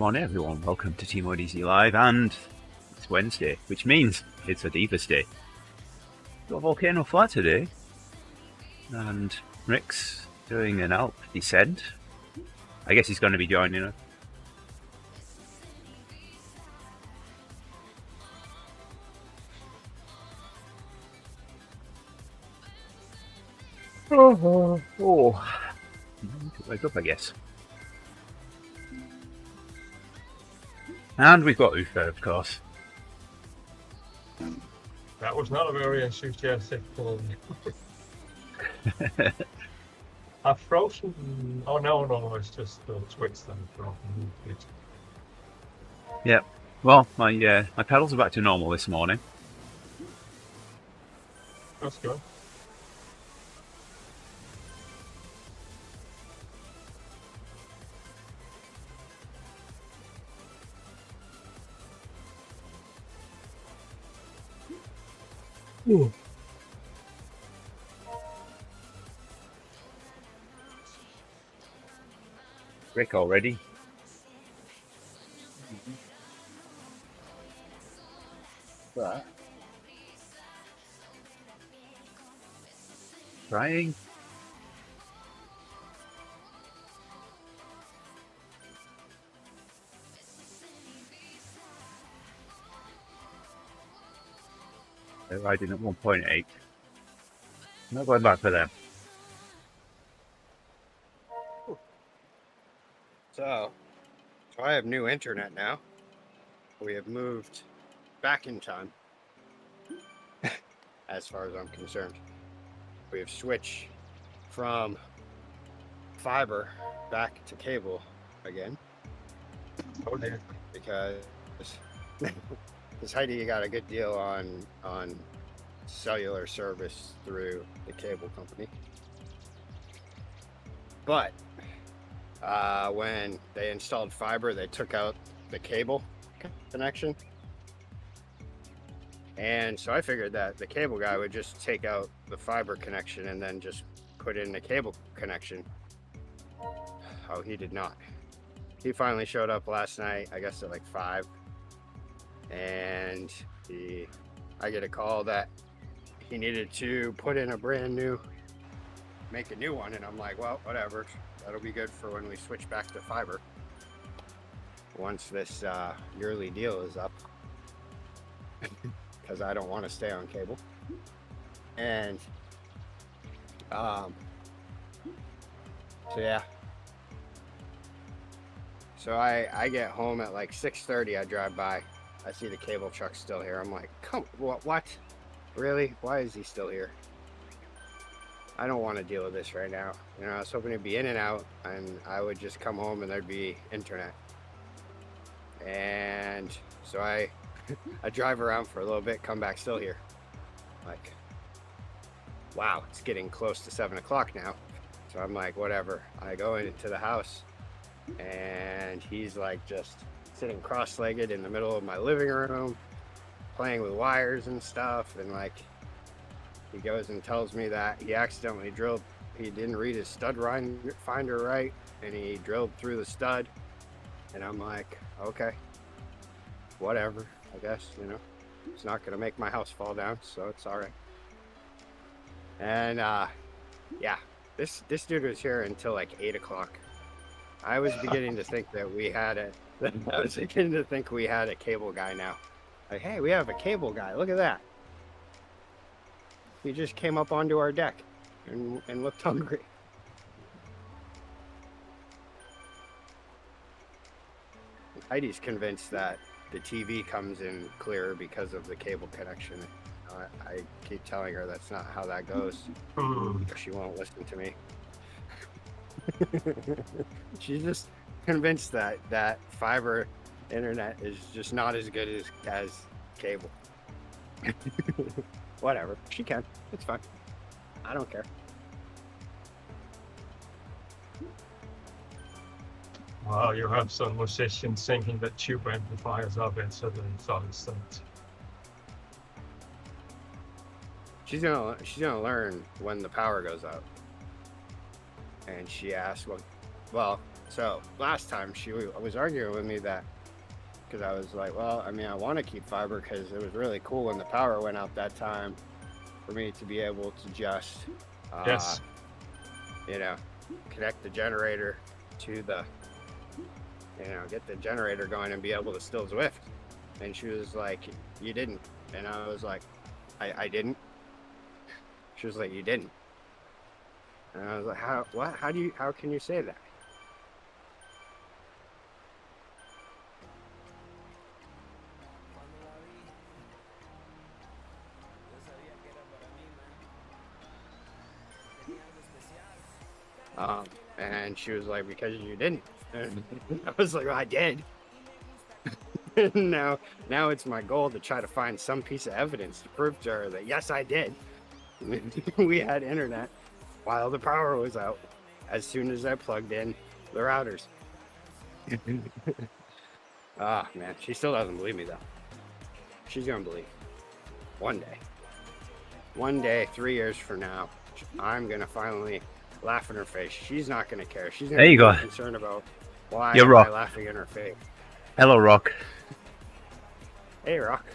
morning, everyone. Welcome to TeamODZ Live, and it's Wednesday, which means it's ODivaZ Day. Got Volcano flat today, and Rick's doing an Alp descent. I guess he's going to be joining us. Oh. Wake up, I guess. And we've got Ufa, of course. That was not a very enthusiastic pull. I've frozen. Oh no, it's just the switch that I've frozen. Yeah. Well, my pedals are back to normal this morning. That's good. Ooh. Rick already. What? Trying. They're riding at 1.8. Not going back for them. So I have new internet now. We have moved back in time, as far as I'm concerned. We have switched from fiber back to cable again. Oh dear. Because Heidi got a good deal on cellular service through the cable company. But when they installed fiber, they took out the cable connection. And so I figured that the cable guy would just take out the fiber connection and then just put in the cable connection. Oh, he did not. He finally showed up last night, I guess at like 5. And I get a call that he needed to put in make a new one. And I'm like, well, whatever. That'll be good for when we switch back to fiber. Once this yearly deal is up. Because I don't want to stay on cable. And so yeah. So I get home at like 6:30. I drive by. I see the cable truck still here. I'm like, what? Really? Why is he still here? I don't want to deal with this right now. You know, I was hoping it'd be in and out, and I would just come home and there'd be internet. And so I drive around for a little bit, come back still here. Like, wow, it's getting close to 7 o'clock now. So I'm like, whatever. I go into the house, and he's like just sitting cross-legged in the middle of my living room, playing with wires and stuff. And like, he goes and tells me that he accidentally he didn't read his stud finder right, and he drilled through the stud. And I'm like, okay, whatever, I guess, you know, it's not gonna make my house fall down, so it's all right. And yeah, this dude was here until like 8 o'clock. I was beginning to think that we had a cable guy now. Like, hey, we have a cable guy. Look at that. He just came up onto our deck and looked hungry. Heidi's convinced that the TV comes in clearer because of the cable connection. I keep telling her that's not how that goes. She won't listen to me. She's just convinced that fiber internet is just not as good as cable. Whatever, she can. It's fine. I don't care. Well, you have some musicians thinking that tube amplifiers are better than solid state. She's gonna learn when the power goes out. And she asked, well, So last time she was arguing with me that, because I was like, well, I mean, I want to keep fiber because it was really cool when the power went out that time for me to be able to just, Yes. you know, connect the generator to the, get the generator going and be able to still Zwift. And she was like, you didn't. And I was like, I didn't. She was like, you didn't. And I was like, how can you say that? And she was like, because you didn't. And I was like, well, I did. now it's my goal to try to find some piece of evidence to prove to her that yes, I did. We had internet while the power was out as soon as I plugged in the routers. Man, she still doesn't believe me though. She's gonna believe. One day, 3 years from now, I'm gonna finally laugh in her face. She's not gonna care. She's gonna be concerned about why am I laughing in her face. Hello, Rock. Hey, Rock.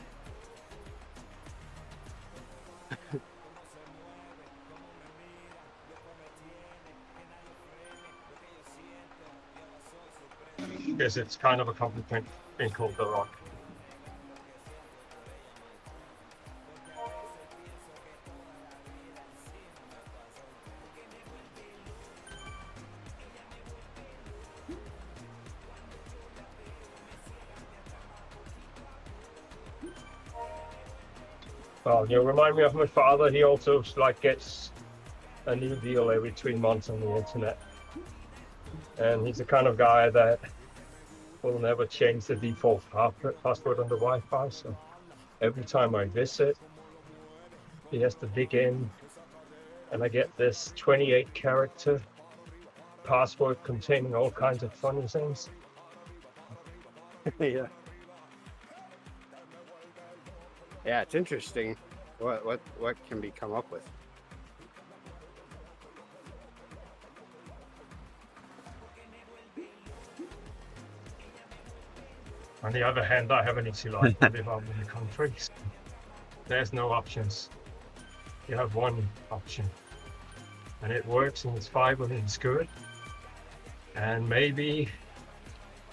Because it's kind of a complicated thing called the Rock. Well, you remind me of my father. He also gets a new deal every 3 months on the internet, and he's the kind of guy that will never change the default password on the Wi-Fi. So every time I visit, he has to dig in, and I get this 28-character password containing all kinds of funny things. Yeah. Yeah, it's interesting what can be come up with. On the other hand, I have an easy life. I live out in the country. So there's no options. You have one option, and it works, and it's fiber, and it's good. And maybe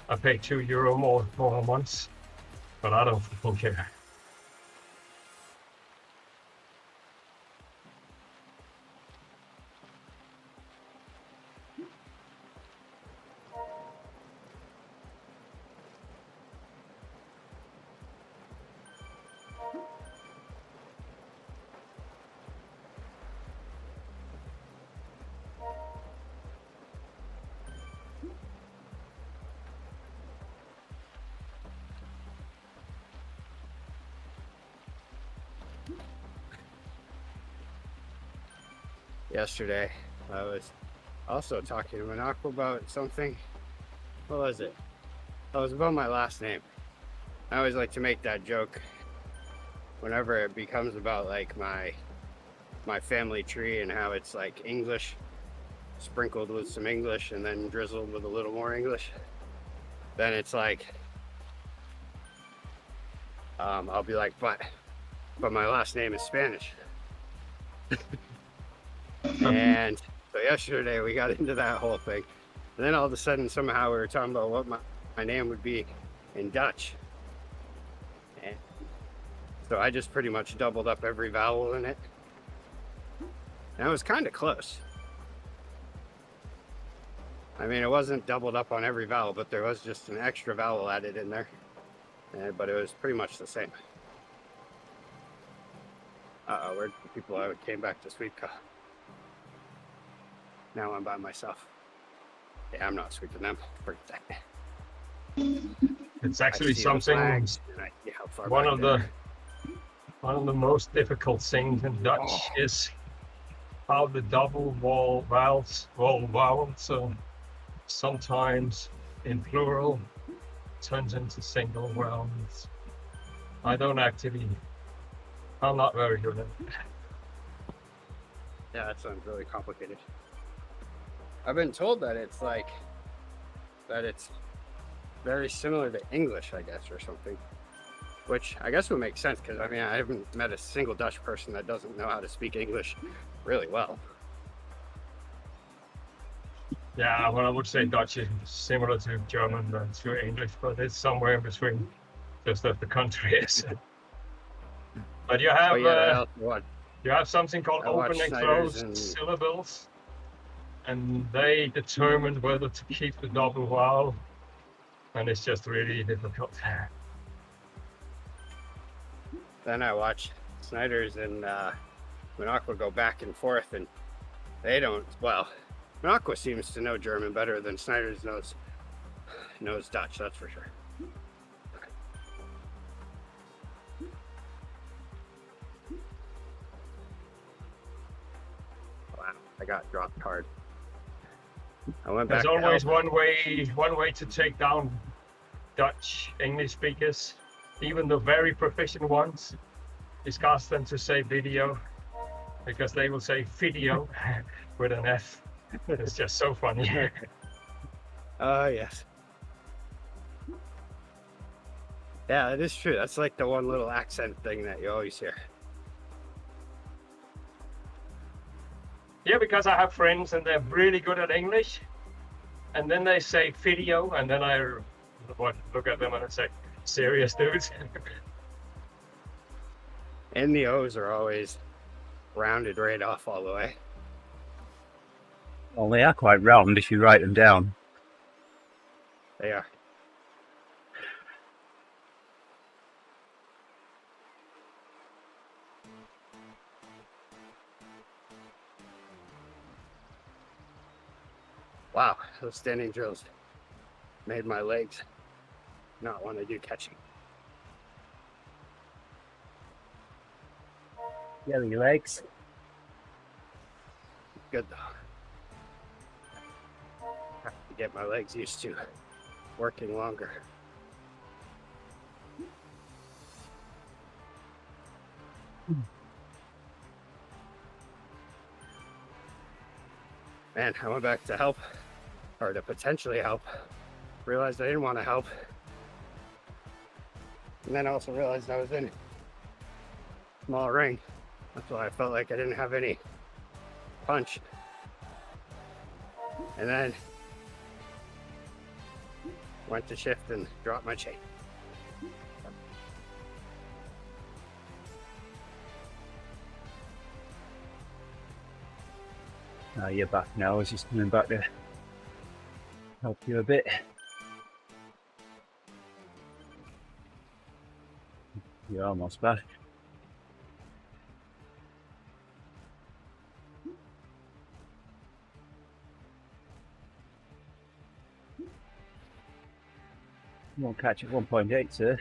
I pay €2 more a month, but I don't fucking care. Yesterday, I was also talking to Monaco about something. What was it? Oh, it was about my last name. I always like to make that joke whenever it becomes about like my family tree and how it's like English sprinkled with some English and then drizzled with a little more English. Then it's like I'll be like, but my last name is Spanish. And so yesterday we got into that whole thing, and then all of a sudden somehow we were talking about what my name would be in Dutch, and so I just pretty much doubled up every vowel in it, and I was kind of close. I mean, it wasn't doubled up on every vowel, but there was just an extra vowel added in there, but it was pretty much the same. Where the people came back to Sweetca. Now I'm by myself. Yeah, I'm not sweeping them. Forget that. It's actually something. One of the most difficult things in Dutch is how the double vowels sometimes in plural turns into single vowels. I'm not very good at it. Yeah, that sounds really complicated. I've been told that it's like that it's very similar to English, I guess, or something. Which I guess would make sense because I mean I haven't met a single Dutch person that doesn't know how to speak English really well. Yeah, well, I would say Dutch is similar to German than to English, but it's somewhere in between, just as the country is. But you have you have something called open and closed syllables, and they determine whether to keep the double vowel, and it's just really difficult. Then I watch Snyder's and Minocqua go back and forth, and they don't. Well, Minocqua seems to know German better than Snyder's knows Dutch. That's for sure. Wow, I got dropped hard. I went back. There's always one way to take down Dutch English speakers, even the very proficient ones. Is ask them to say video, because they will say video with an F. It's just so funny. Yes. Yeah, it is true. That's like the one little accent thing that you always hear. Yeah, because I have friends and they're really good at English, and then they say video, and then I look at them and I say, serious dudes. And the O's are always rounded right off all the way. Well, they are quite round if you write them down. They are. Wow, those standing drills made my legs not want to do catching. Yellow legs. Good though. Have to get my legs used to working longer. Man, I went back to help, or to potentially help. Realized I didn't want to help. And then I also realized I was in a small ring. That's why I felt like I didn't have any punch. And then went to shift and dropped my chain. You're back now. I was just coming back to help you a bit. You're almost back. You won't catch at 1.8, sir.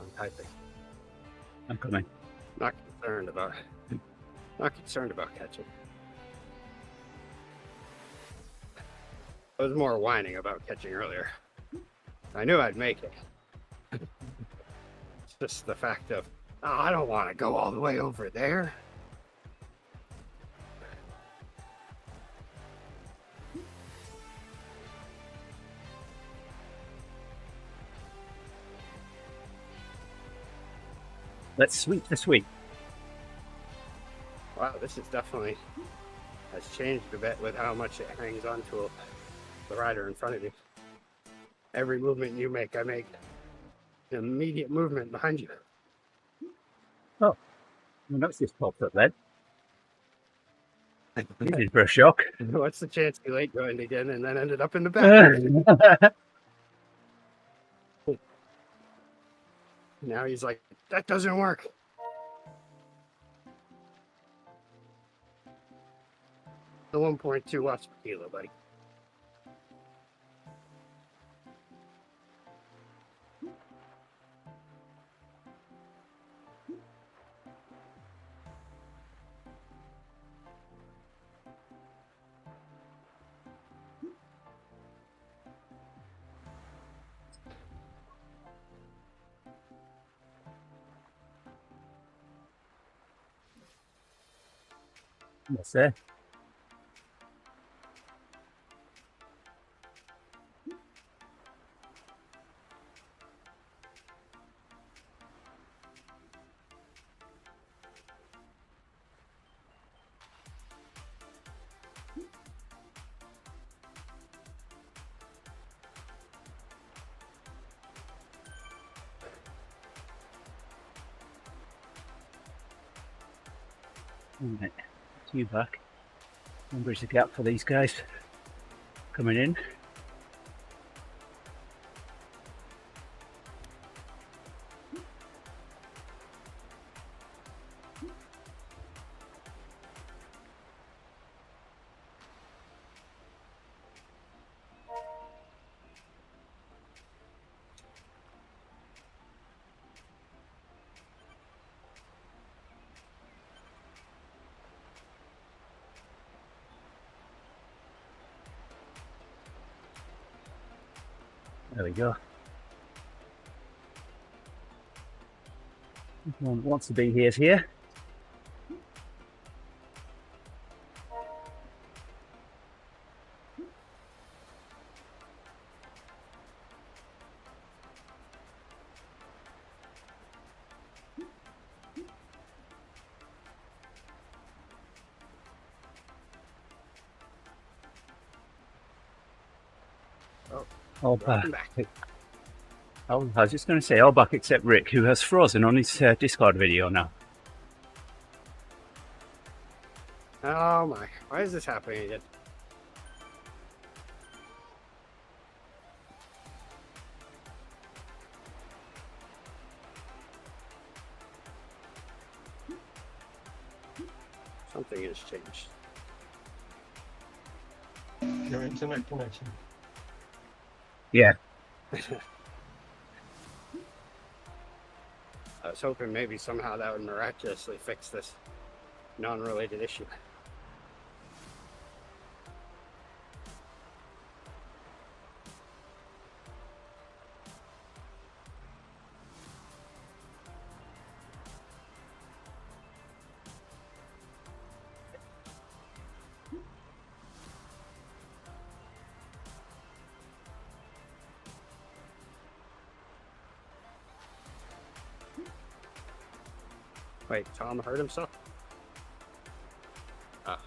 I'm typing. I'm coming. Not concerned about catching. I was more whining about catching earlier. I knew I'd make it. It's just the fact of, oh, I don't want to go all the way over there. Let's sweep the sweep. Wow, this is definitely has changed a bit with how much it hangs onto the rider in front of you. Every movement you make, I make an immediate movement behind you. Oh, well, that's just popped up then. This is for a shock. What's the chance you late joined again and then ended up in the back? Now he's like, that doesn't work. The 1.2 watts per kilo, buddy. That's it. Right, you back. And bridge the gap for these guys coming in. There we go. Everyone wants to be here. All back. Oh, I was just going to say all back except Rick, who has frozen on his Discord video now. Oh my, why is this happening again? Something has changed. Your internet connection. Yeah. I was hoping maybe somehow that would miraculously fix this non-related issue. Wait, Tom hurt himself? Ah.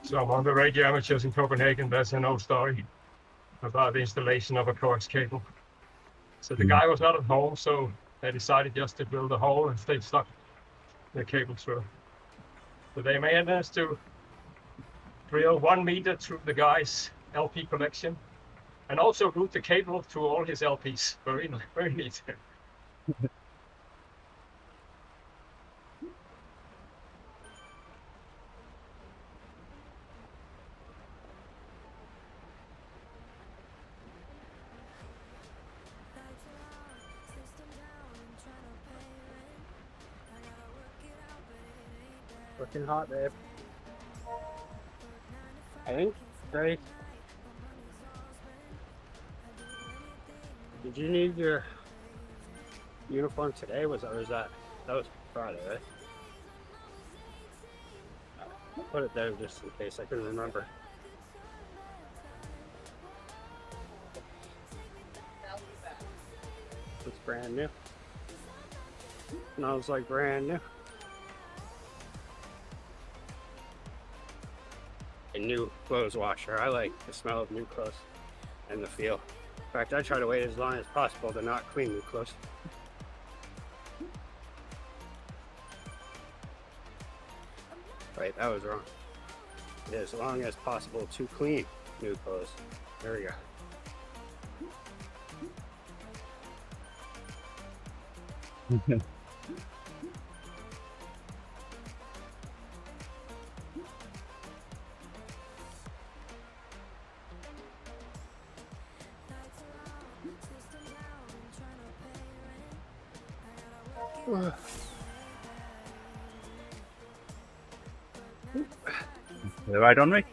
So among the radio amateurs in Copenhagen, there's an old story about the installation of a coax cable. So the guy was not at home, so they decided just to drill the hole and they stuck the cable through. So they managed to drill 1 meter through the guy's LP collection and also route the cable to all his LPs. Very, very neat. Looking hot, babe. I think, right? Did you need your uniform today? Was that was Friday, right? I'll put it there just in case I couldn't remember. It's brand new. Smells like brand new. A new clothes washer. I like the smell of new clothes and the feel. In fact, I try to wait as long as possible to not clean new clothes. Right, that was wrong. As long as possible to clean new clothes. There we go. You right on, Rick?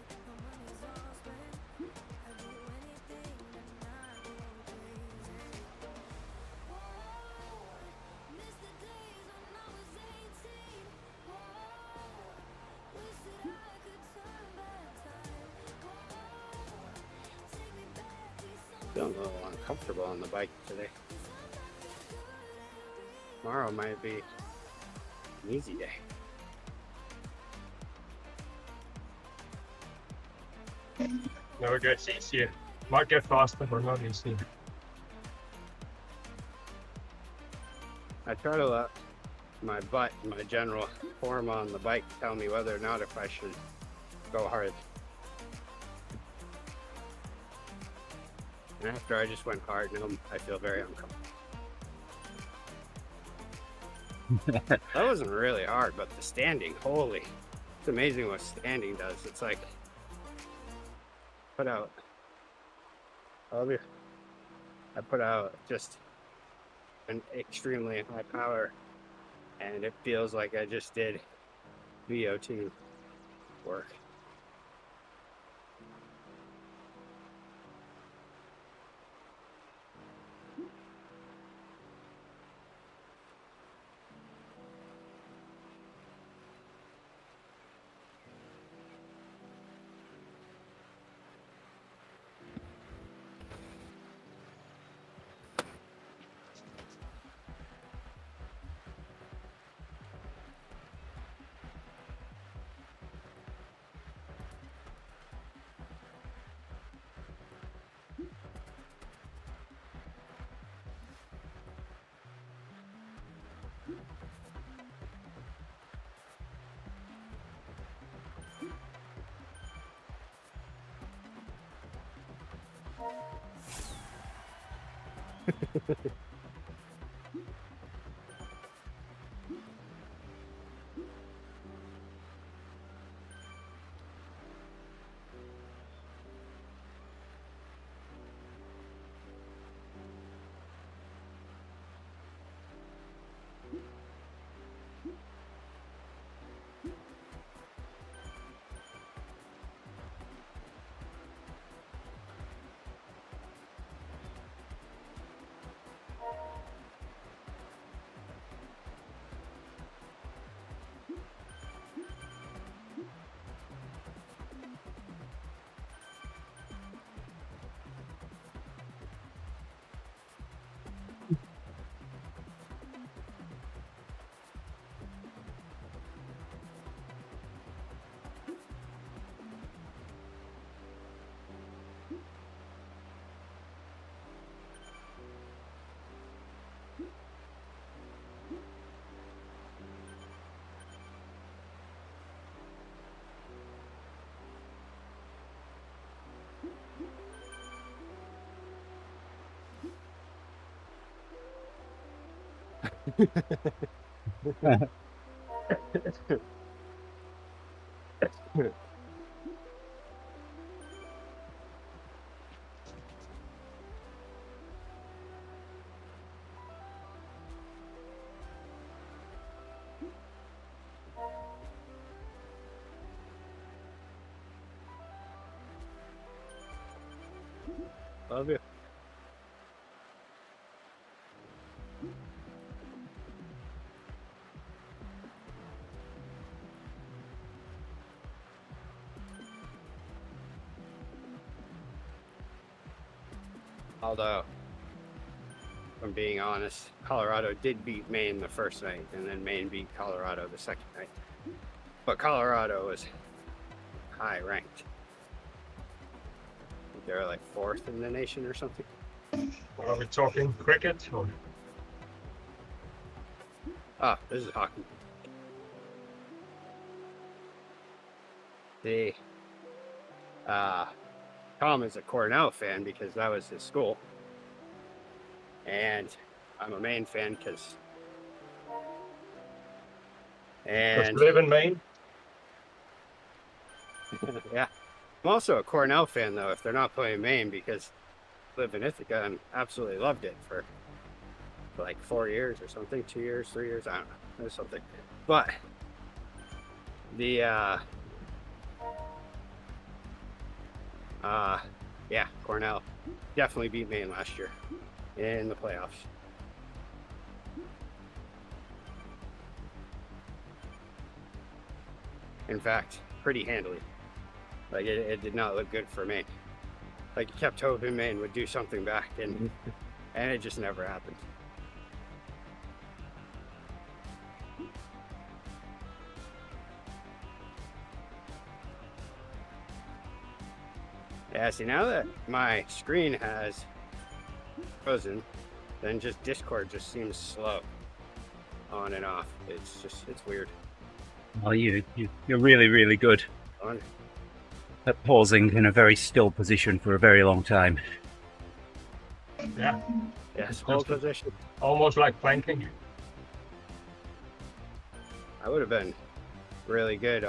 feeling a little uncomfortable on the bike today. Tomorrow might be an easy day. Never gets easier. Might get faster, but not easier. I try to let my butt, my general form on the bike tell me whether or not if I should go hard. And after I just went hard, now I feel very uncomfortable. That wasn't really hard, but the standing, holy, it's amazing what standing does. It's like, I put out just an extremely high power, and it feels like I just did VO2 work. Love you. Although, if I'm being honest, Colorado did beat Maine the first night, and then Maine beat Colorado the second night. But Colorado was high ranked. I think they were like 4th in the nation or something. Are we talking cricket? Or... Ah, this is hockey. Tom is a Cornell fan because that was his school. And I'm a Maine fan because... Does he live in Maine? Yeah. I'm also a Cornell fan, though, if they're not playing Maine, because I live in Ithaca and absolutely loved it for like 4 years or something, 2 years, 3 years, I don't know, or something. But the yeah, Cornell definitely beat Maine last year in the playoffs. In fact, pretty handily. Like it did not look good for Maine. Like, he kept hoping Maine would do something back, and it just never happened. Yeah, see, now that my screen has frozen, then just Discord just seems slow on and off. It's weird. Well, you're really, really good On. at pausing in a very still position for a very long time. Yeah, Yes, hold position. almost like planking. I would have been really good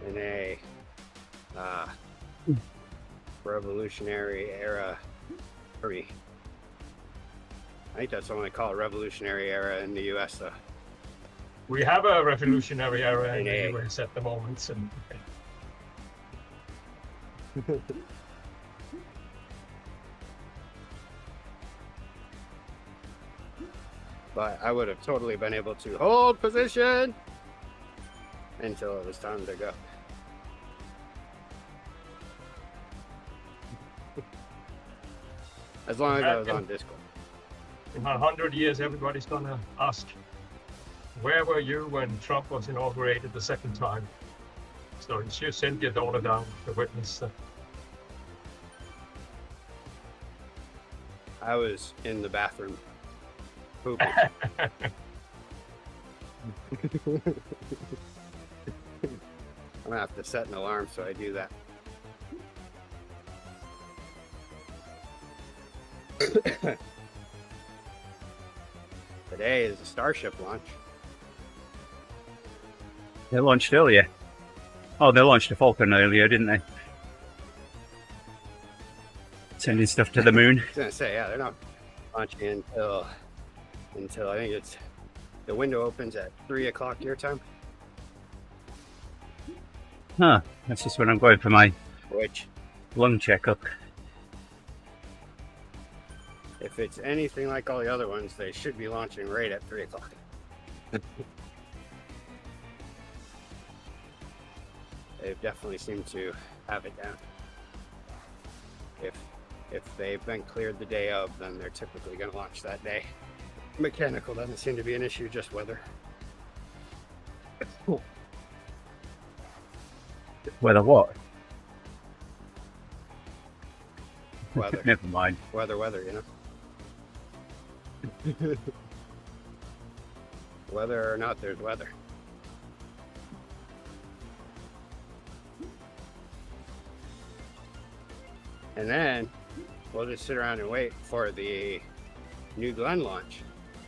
in a revolutionary era 3. I think that's what they call it, revolutionary era in the US, though. We have a revolutionary era in Yeah. the US at the moment. So. But I would have totally been able to hold position until it was time to go. As long as I was on Discord. In 100 years, everybody's gonna ask, where were you when Trump was inaugurated the second time? So you should send your daughter down to witness. I was in the bathroom pooping. I'm gonna have to set an alarm so I do that. Today is a Starship launch. They launched earlier. Oh, they launched a Volcano earlier, didn't they? Sending stuff to the moon. I was gonna say, yeah, they're not launching until I think it's the window opens at 3 o'clock your time. Huh. That's just when I'm going for my Which, lung checkup. if it's anything like all the other ones, they should be launching right at 3 o'clock. They've definitely seemed to have it down. If they've been cleared the day of, then they're typically going to launch that day. Mechanical doesn't seem to be an issue, just weather. Weather what? Weather. Never mind. Weather, you know? Whether or not there's weather. And then we'll just sit around and wait for the New Glen launch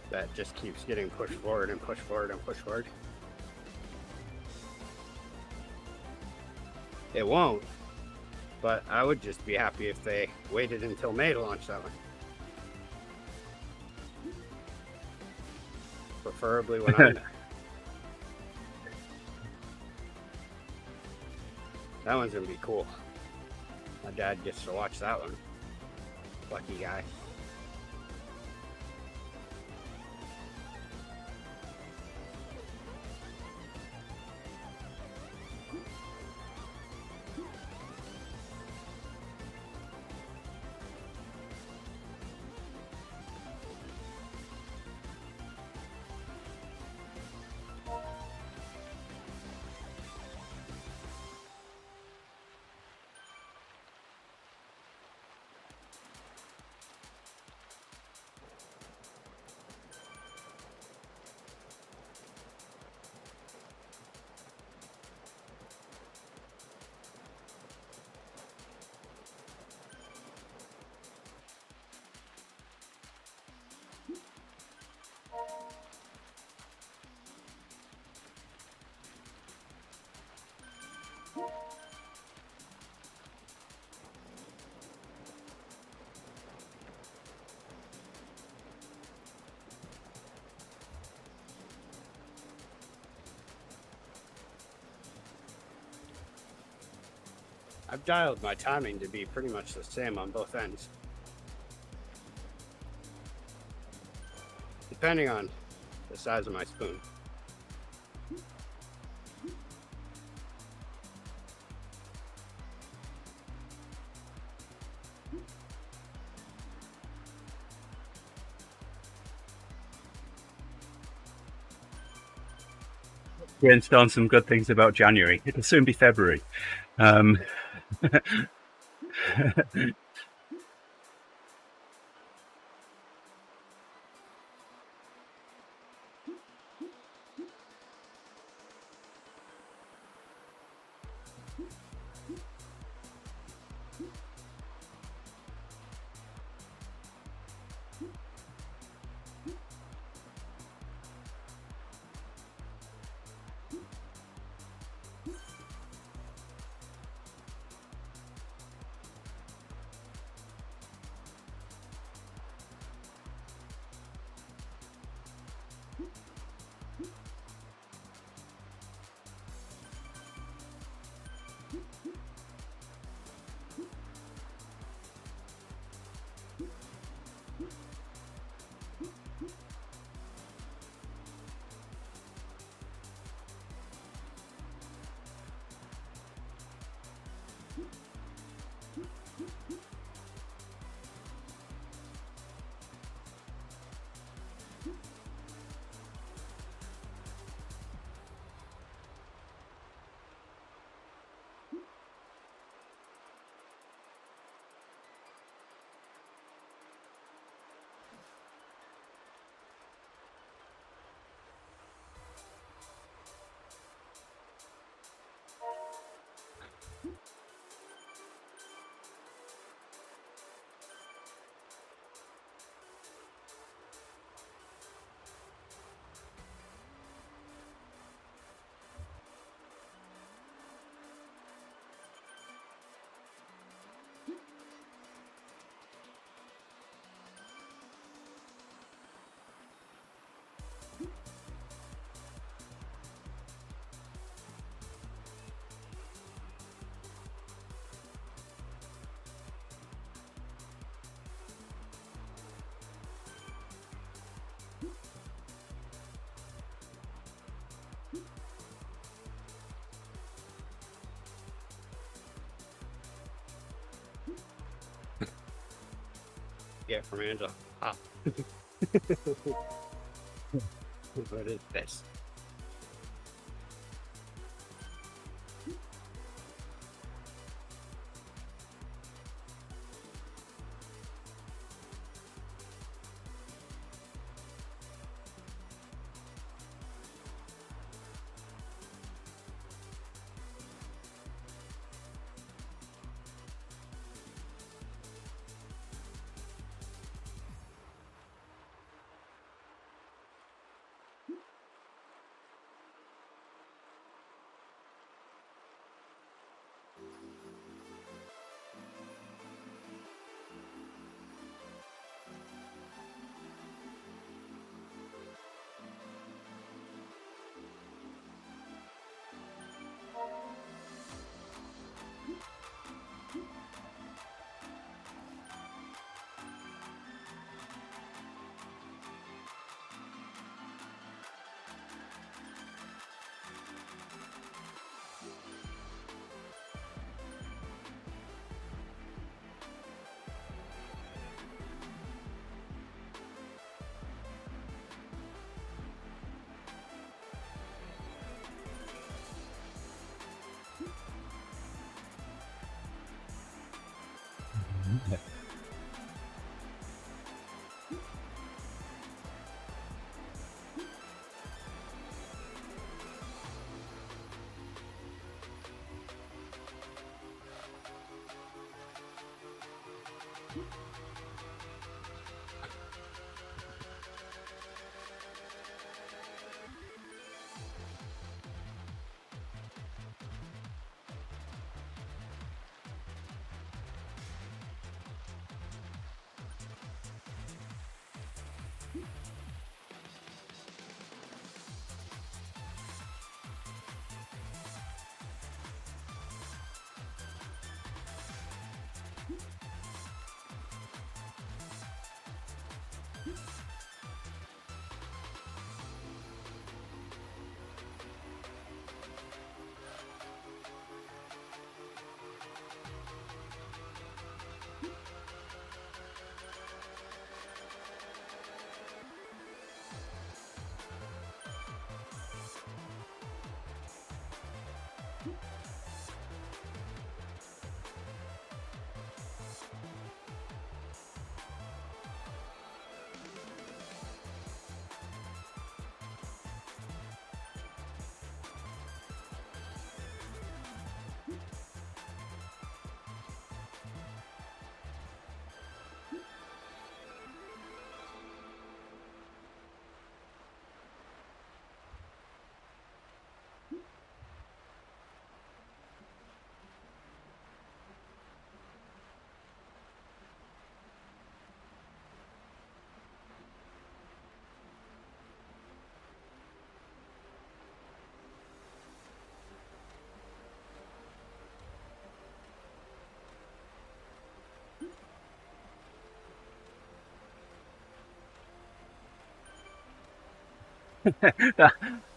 that just keeps getting pushed forward and pushed forward and pushed forward. It won't, but I would just be happy if they waited until May to launch that one. Preferably when I'm there. That one's gonna be cool. My dad gets to watch that one. Lucky guy. I've dialed my timing to be pretty much the same on both ends. Depending on the size of my spoon. brainstorm some good things about January. It'll soon be February. Get from Angela. Ah. What is this?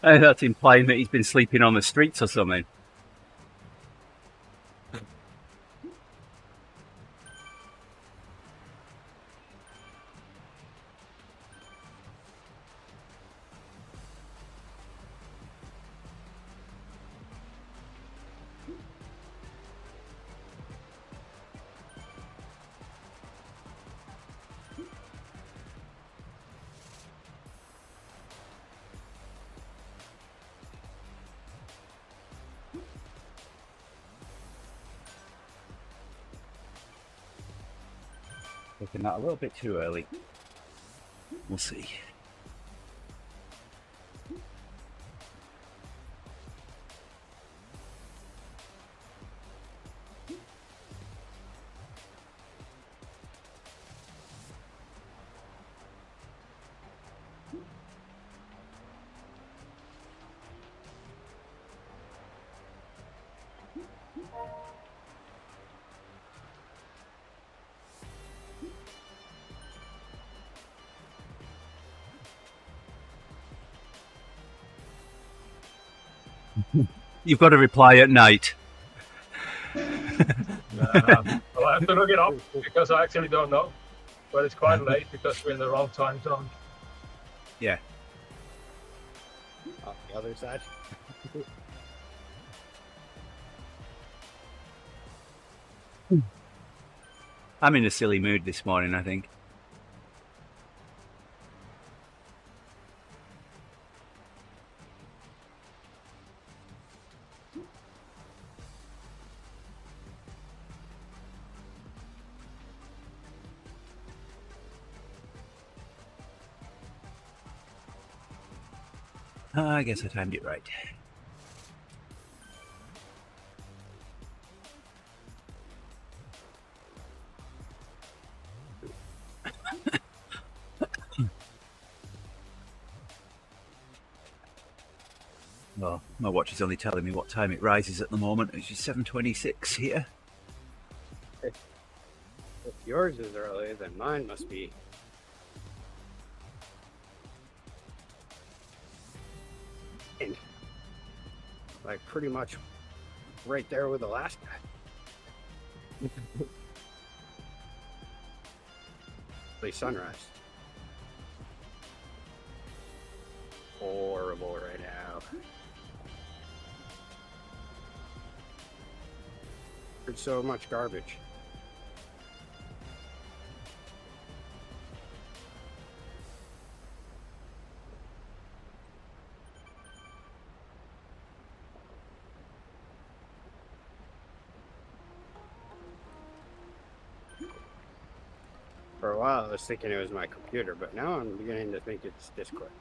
That's implying that he's been sleeping on the streets or something. Taking that a little bit too early. We'll see. You've got to reply at night. I'll have to look it up because I actually don't know. But it's quite late because we're in the wrong time zone. Yeah. On the other side. I'm in a silly mood this morning, I think. I guess I timed it right. Well, my watch is only telling me what time it rises at the moment, which is 7:26 here. If yours is early, then mine must be. Like pretty much right there with the last guy. The sunrise. Horrible right now. There's so much garbage. For a while, I was thinking it was my computer, but now I'm beginning to think it's Discord.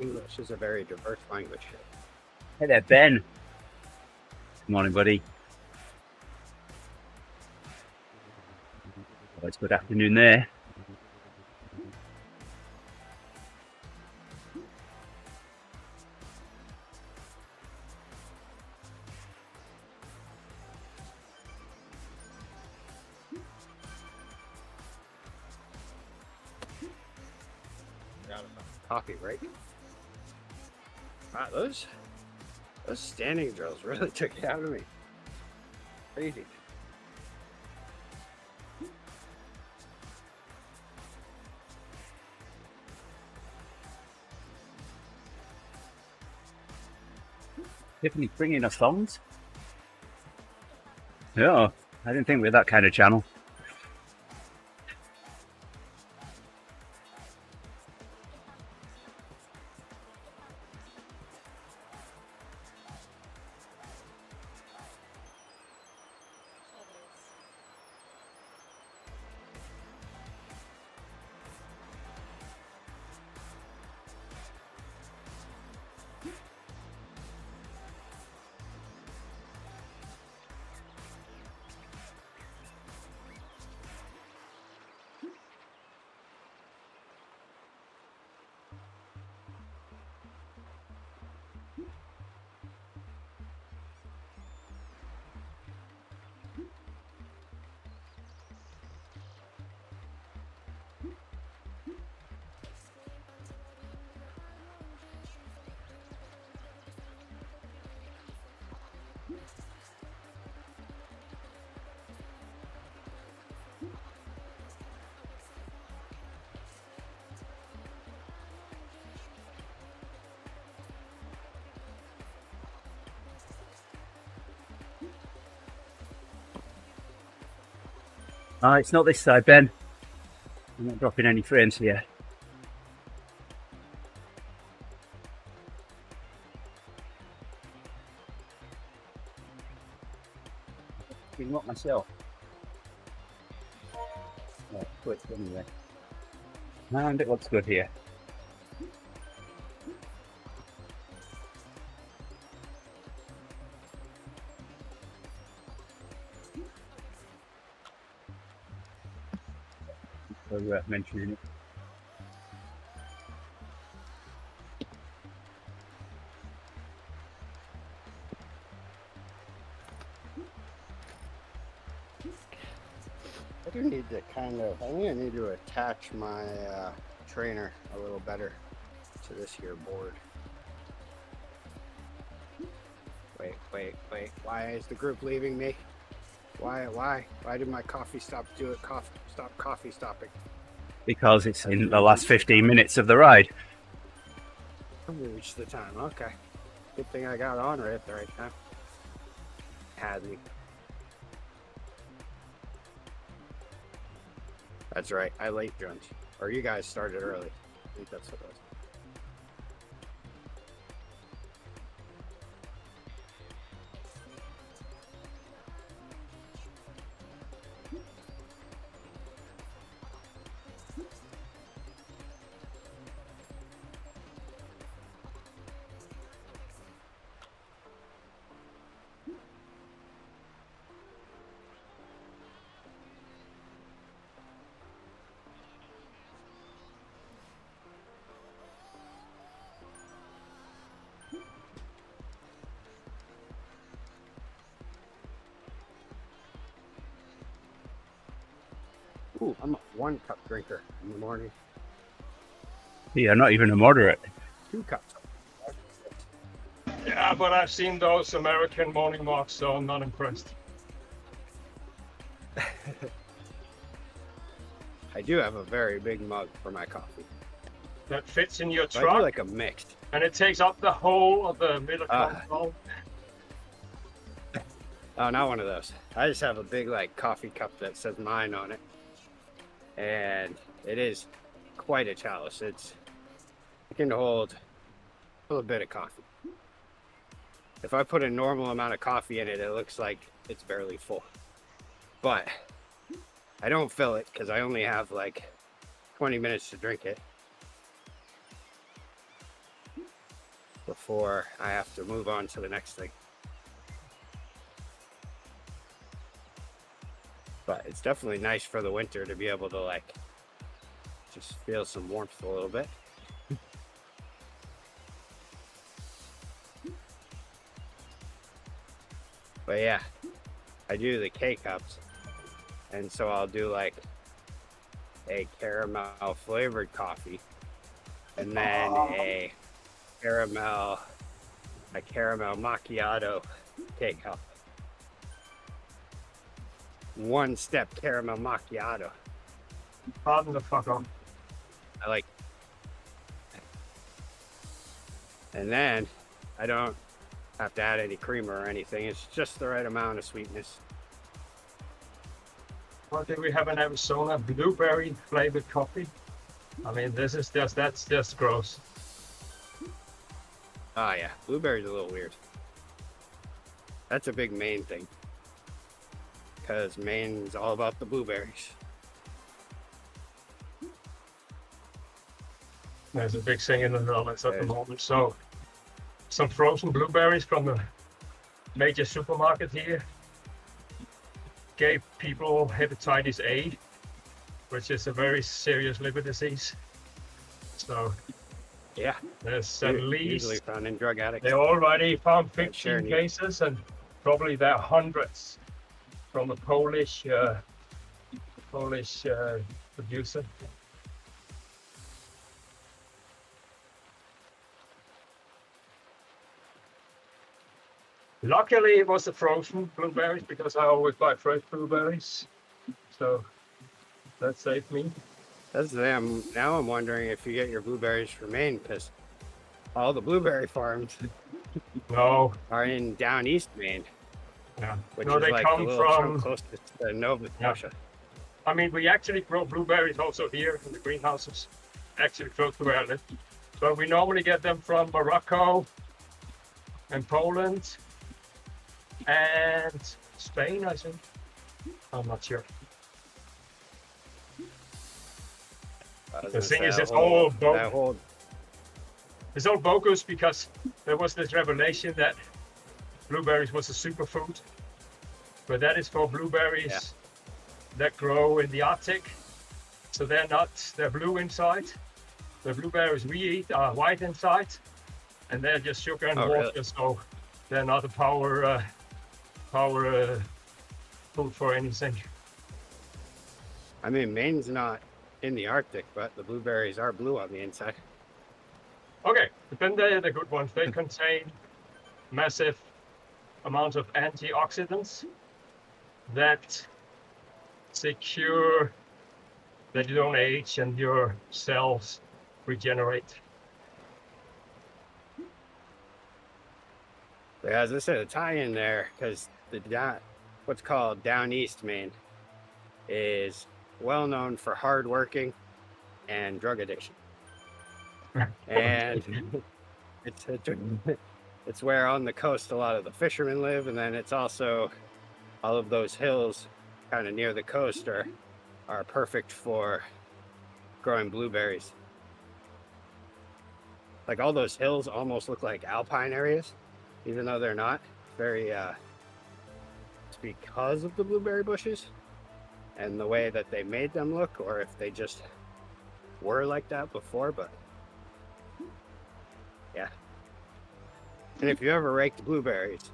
English is a very diverse language. Hey there, Ben. Good morning, buddy. Well, it's good afternoon there. Coffee break. Wow, those standing drills really took it out of me. Crazy. Tiffany bringing us songs? Yeah, I didn't think we were that kind of channel. It's not this side, Ben. I'm not dropping any frames here. Clean up myself. Right, quick anyway. And it looks good here. Probably worth mentioning it. I do need to I think I need to attach my trainer a little better to this here board. Wait. Why is the group leaving me? Why did my coffee stop stop coffee stopping? Because it's in the last 15 minutes of the ride. We reached the time. Okay. Good thing I got on right at the right time. Had me. That's right. I late joined. Or you guys started early. I think that's what it was. Ooh, I'm a 1 cup drinker in the morning. Yeah, not even a moderate. 2 cups. Yeah, but I've seen those American morning walks, so I'm not impressed. I do have a very big mug for my coffee. That fits in your So I truck, do like a mixed. and it takes up the whole of the middle console. Oh, not one of those. I just have a big like coffee cup that says mine on it. And it is quite a chalice. It can hold a little bit of coffee. If I put a normal amount of coffee in it, it looks like it's barely full. But I don't fill it because I only have like 20 minutes to drink it. before I have to move on to the next thing. But it's definitely nice for the winter to be able to like just feel some warmth a little bit. But yeah, I do the K-Cups, and so I'll do like a caramel flavored coffee, and then a caramel macchiato K-Cup. One step caramel macchiato. Pardon the fuck off. I like. And then I don't have to add any creamer or anything. It's just the right amount of sweetness. What did we have in Arizona? Blueberry flavored coffee. I mean, that's just gross. Oh yeah, blueberry's a little weird. That's a big Maine thing, because Maine's all about the blueberries. There's a big thing in the Netherlands at the moment. So some frozen blueberries from the major supermarket here gave people hepatitis A, which is a very serious liver disease. So Yeah, there's at usually least, found in drug addicts. they already found 15 Sure. cases, and probably there are hundreds from a Polish producer. Luckily, it was the frozen blueberries because I always buy fresh blueberries, so that saved me. That's them. Now I'm wondering if you get your blueberries from Maine, because all the blueberry farms No, are in down east Maine, yeah. which No, is they like come the little chunk from. closest to Nova Scotia. I mean, we actually grow blueberries also here in the greenhouses, actually close to where I live. So we normally get them from Morocco and Poland and Spain, I think. I'm not sure. The thing is, it's all it's all bogus, because there was this revelation that blueberries was a superfood, but that is for blueberries that grow in the Arctic. So they're blue inside. The blueberries we eat are white inside, and they're just sugar and water. Really? So they're not a power food for anything. I mean, Maine's not in the Arctic, but the blueberries are blue on the inside. Okay, but then they're the good ones. They contain massive amounts of antioxidants that secure that you don't age and your cells regenerate. Yeah, as I said, a tie in there, because what's called down east Maine is well known for hard working and drug addiction. And it's where on the coast a lot of the fishermen live, and then it's also all of those hills kind of near the coast are perfect for growing blueberries. Like all those hills almost look like alpine areas, even though they're not. Very it's because of the blueberry bushes and the way that they made them look, or if they just were like that before. But yeah. And if you ever raked blueberries,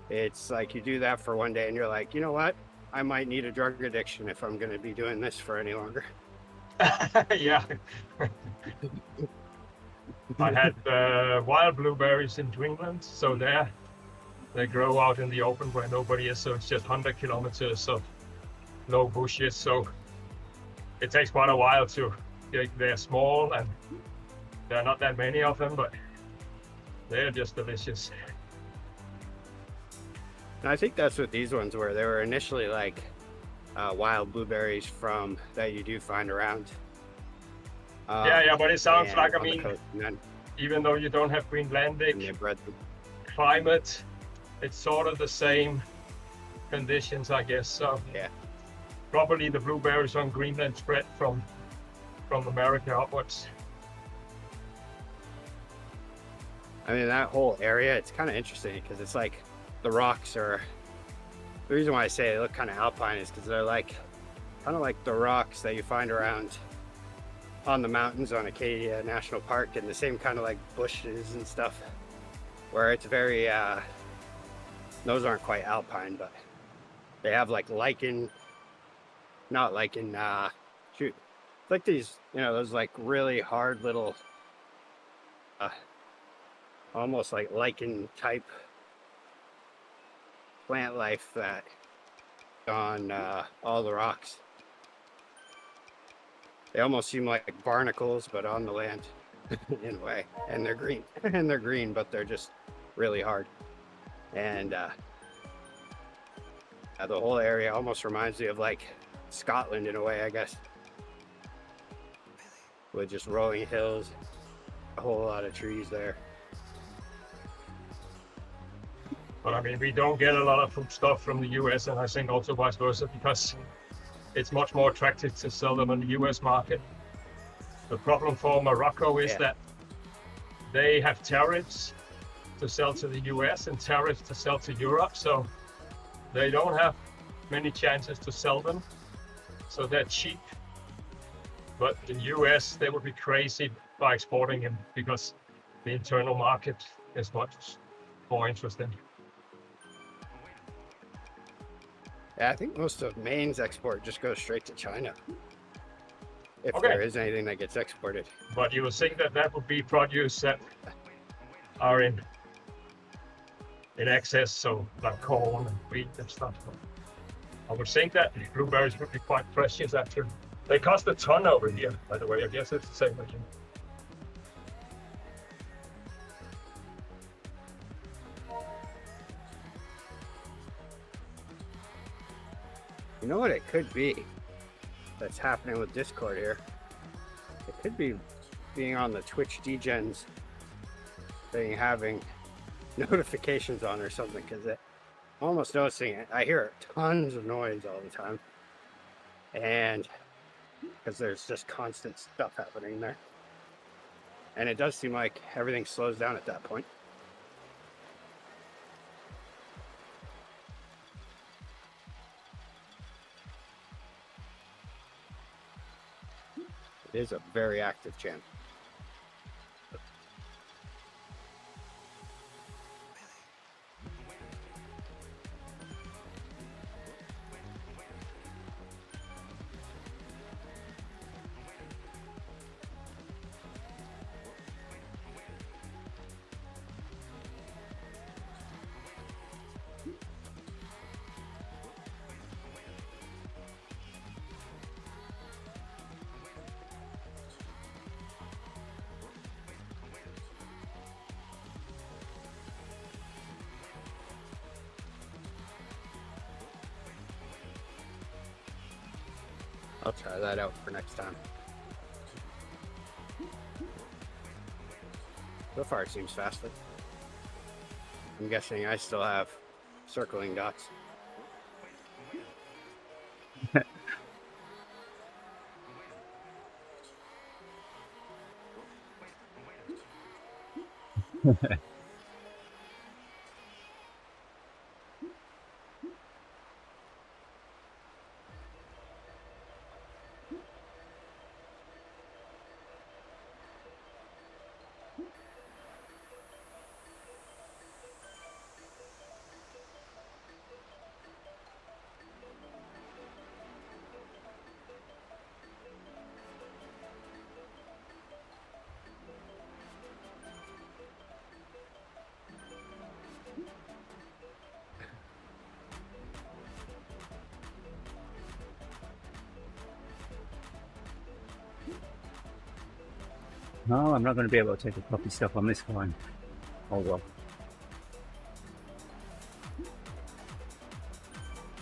it's like you do that for one day and you're like, you know what? I might need a drug addiction if I'm going to be doing this for any longer. Yeah. I had wild blueberries in Greenland, so they grow out in the open where nobody is, so it's just 100 kilometers of no bushes, so it takes quite a while to they're small and there are not that many of them, but they're just delicious. And I think that's what these ones were. They were initially like wild blueberries that you do find around. Yeah, but it sounds like, I on the mean, coast. And then even though you don't have Greenlandic they bred them. climate, it's sort of the same conditions, I guess. So Yeah. probably the blueberries on Greenland spread from I mean, that whole area, it's kind of interesting because it's like the rocks are, the reason why I say they look kind of alpine is because they're like, kind of like the rocks that you find around on the mountains on Acadia National Park, and the same kind of like bushes and stuff, where it's very, those aren't quite alpine, but they have like lichen, not lichen, shoot, it's like these, you know, those like really hard little, almost like lichen type plant life that on all the rocks. They almost seem like barnacles, but on the land in a way. And they're green, and they're green, but they're just really hard. And the whole area almost reminds me of like Scotland in a way, I guess, with just rolling hills, a whole lot of trees there. But I mean, we don't get a lot of food stuff from the US, and I think also vice versa, because it's much more attractive to sell them on the US market. The problem for Morocco is that they have tariffs to sell to the US and tariffs to sell to Europe, so they don't have many chances to sell them. So they're cheap. But the US, they would be crazy by exporting them because the internal market is much more interesting. Yeah, I think most of Maine's export just goes straight to China, if Okay. there is anything that gets exported. But you would think that that would be produce that are in excess, so like corn and wheat and stuff. I would think that blueberries would be quite precious after. They cost a ton over here, by the way. I guess it's the same again. You know what it could be that's happening with Discord here? It could be being on the Twitch DGens thing, having notifications on or something, because I'm almost noticing it. I hear tons of noise all the time, and because there's just constant stuff happening there. And it does seem like everything slows down at that point. It is a very active channel. I'll try that out for next time. So far it seems faster. I'm guessing I still have circling dots. No, I'm not going to be able to take a puppy stuff on this one. Oh well.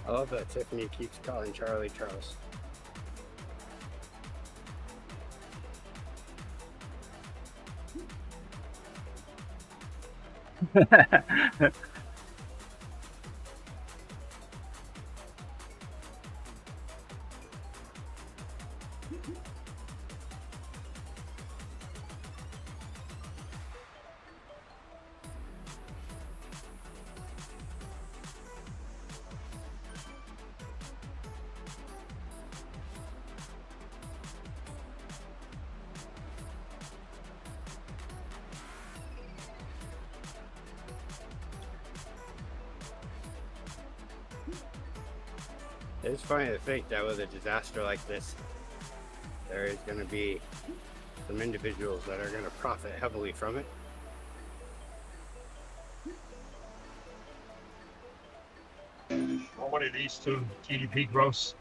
I love that Tiffany keeps calling Charlie Charles. It's funny to think that with a disaster like this, there is going to be some individuals that are going to profit heavily from it. What it leads to GDP growth.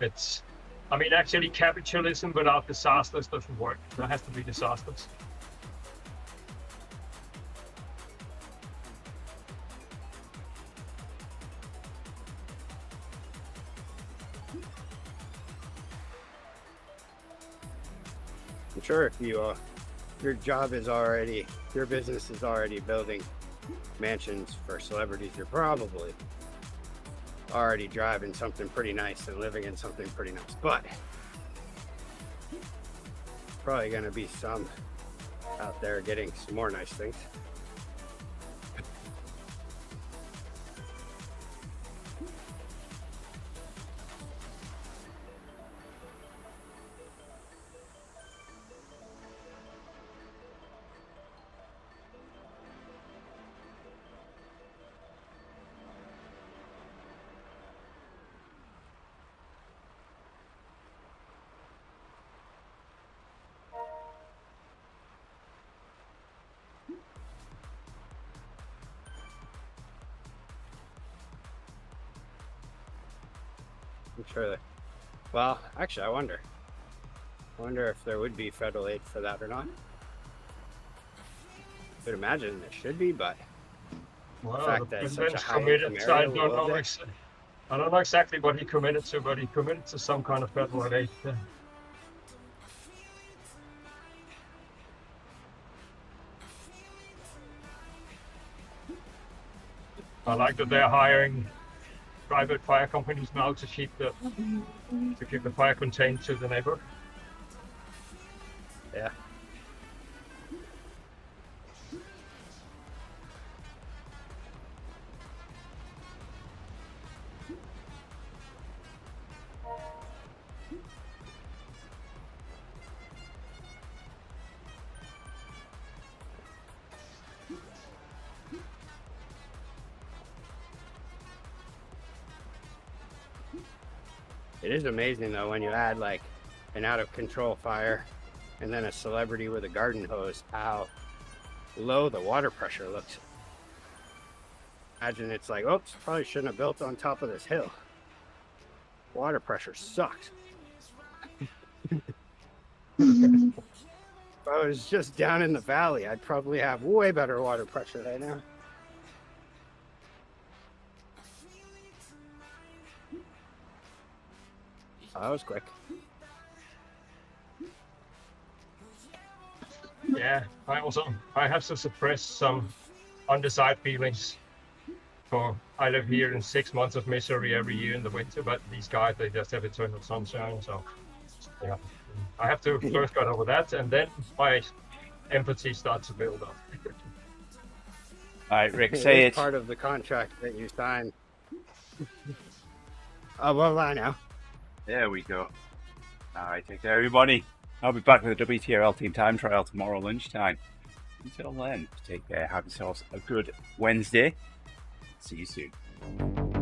It's, I mean, actually capitalism without disasters doesn't work. There has to be disasters. I'm sure if you, your business is already building mansions for celebrities, you're probably already driving something pretty nice and living in something pretty nice. But probably going to be some out there getting some more nice things. Sure. Well, actually, I wonder if there would be federal aid for that or not. I would imagine there should be, but Well, the fact that it's such a high-income area, I don't know exactly what he committed to, but he committed to some kind of federal aid. Yeah. I like that they're hiring private fire companies now to keep the fire contained to the neighbor. Yeah. It is amazing though when you add like an out of control fire and then a celebrity with a garden hose, how low the water pressure looks. Imagine it's like, oops, probably shouldn't have built on top of this hill. Water pressure sucks. If I was just down in the valley, I'd probably have way better water pressure right now. Oh, that was quick. Yeah, I have to suppress some undesired feelings. For I live here in 6 months of misery every year in the winter, but these guys, they just have eternal sunshine. So yeah, I have to first get over that, and then my empathy starts to build up. All right, Rick, say it. Part of the contract that you signed. Oh, well, I know. There we go. All right, take care, everybody. I'll be back with the WTRL team time trial tomorrow lunchtime. Until then, take care. Have yourselves a good Wednesday. See you soon.